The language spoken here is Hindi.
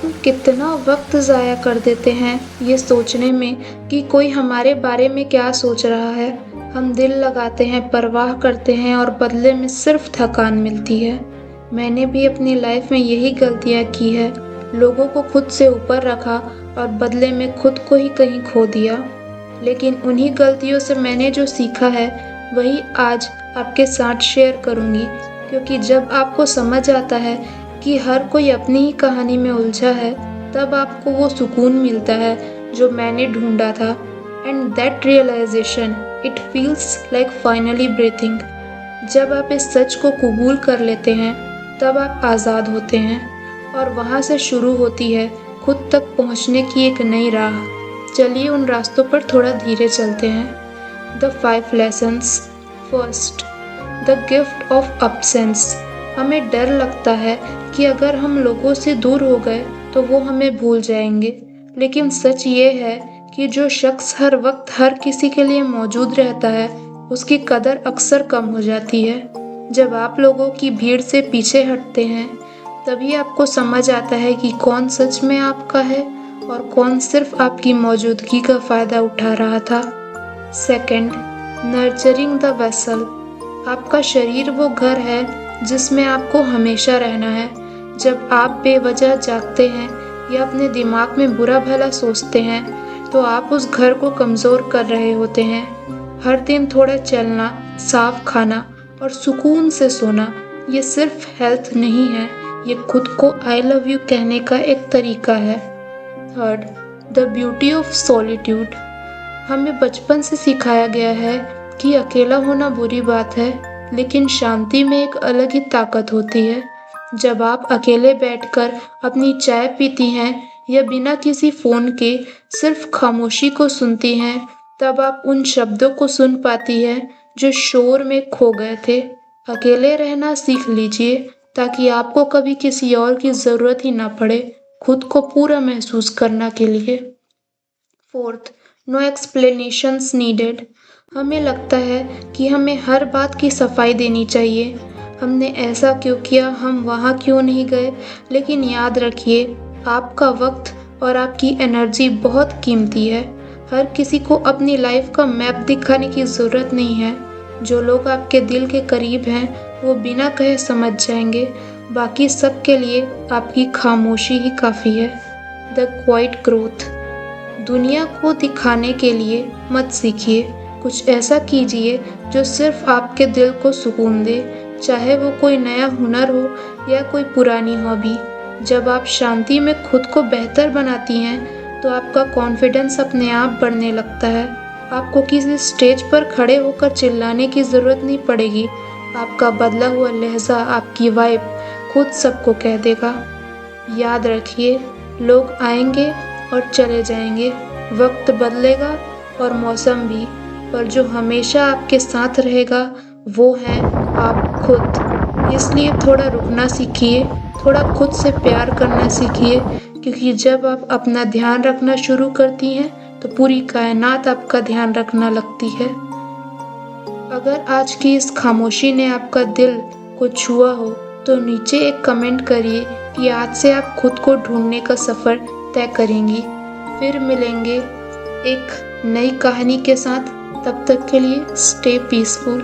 हम कितना वक्त ज़ाया कर देते हैं ये सोचने में कि कोई हमारे बारे में क्या सोच रहा है। हम दिल लगाते हैं, परवाह करते हैं और बदले में सिर्फ थकान मिलती है। मैंने भी अपनी लाइफ में यही गलतियाँ की है, लोगों को खुद से ऊपर रखा और बदले में खुद को ही कहीं खो दिया। लेकिन उन्हीं गलतियों से मैंने जो सीखा है वही आज आपके साथ शेयर करूँगी, क्योंकि जब आपको समझ आता है कि हर कोई अपनी ही कहानी में उलझा है, तब आपको वो सुकून मिलता है जो मैंने ढूंढा था। And that realization, it feels like finally breathing. जब आप इस सच को कबूल कर लेते हैं तब आप आज़ाद होते हैं और वहाँ से शुरू होती है खुद तक पहुँचने की एक नई राह। चलिए उन रास्तों पर थोड़ा धीरे चलते हैं। The 5 lessons. First, the gift of absence. हमें डर लगता है कि अगर हम लोगों से दूर हो गए तो वो हमें भूल जाएंगे, लेकिन सच ये है कि जो शख्स हर वक्त हर किसी के लिए मौजूद रहता है उसकी कदर अक्सर कम हो जाती है। जब आप लोगों की भीड़ से पीछे हटते हैं तभी आपको समझ आता है कि कौन सच में आपका है और कौन सिर्फ आपकी मौजूदगी का फायदा उठा रहा था। Second, nurturing the vessel. आपका शरीर वो घर है जिसमें आपको हमेशा रहना है। जब आप बेवजह जागते हैं या अपने दिमाग में बुरा भला सोचते हैं तो आप उस घर को कमज़ोर कर रहे होते हैं। हर दिन थोड़ा चलना, साफ खाना और सुकून से सोना, ये सिर्फ हेल्थ नहीं है, ये खुद को आई लव यू कहने का एक तरीका है। Third, the beauty of solitude. हमें बचपन से सिखाया गया है कि अकेला होना बुरी बात है, लेकिन शांति में एक अलग ही ताकत होती है। जब आप अकेले बैठकर अपनी चाय पीती हैं या बिना किसी फ़ोन के सिर्फ खामोशी को सुनती हैं, तब आप उन शब्दों को सुन पाती हैं जो शोर में खो गए थे। अकेले रहना सीख लीजिए ताकि आपको कभी किसी और की ज़रूरत ही ना पड़े खुद को पूरा महसूस करना के लिए। Fourth, no explanations needed. हमें लगता है कि हमें हर बात की सफाई देनी चाहिए। हमने ऐसा क्यों किया, हम वहाँ क्यों नहीं गए, लेकिन याद रखिए आपका वक्त और आपकी एनर्जी बहुत कीमती है। हर किसी को अपनी लाइफ का मैप दिखाने की ज़रूरत नहीं है। जो लोग आपके दिल के करीब हैं वो बिना कहे समझ जाएंगे, बाकी सब के लिए आपकी खामोशी ही काफ़ी है। The quite growth. दुनिया को दिखाने के लिए मत सीखिए, कुछ ऐसा कीजिए जो सिर्फ आपके दिल को सुकून दे, चाहे वो कोई नया हुनर हो या कोई पुरानी हॉबी। जब आप शांति में खुद को बेहतर बनाती हैं तो आपका कॉन्फिडेंस अपने आप बढ़ने लगता है। आपको किसी स्टेज पर खड़े होकर चिल्लाने की ज़रूरत नहीं पड़ेगी। आपका बदला हुआ लहजा, आपकी वाइब खुद सबको कह देगा। याद रखिए, लोग आएंगे और चले जाएंगे, वक्त बदलेगा और मौसम भी, पर जो हमेशा आपके साथ रहेगा वो है आप खुद। इसलिए थोड़ा रुकना सीखिए, थोड़ा खुद से प्यार करना सीखिए, क्योंकि जब आप अपना ध्यान रखना शुरू करती हैं तो पूरी कायनात आपका ध्यान रखना लगती है। अगर आज की इस खामोशी ने आपका दिल को छुआ हो तो नीचे एक कमेंट करिए कि आज से आप खुद को ढूंढने का सफ़र तय करेंगी। फिर मिलेंगे एक नई कहानी के साथ, तब तक के लिए स्टे पीसफुल।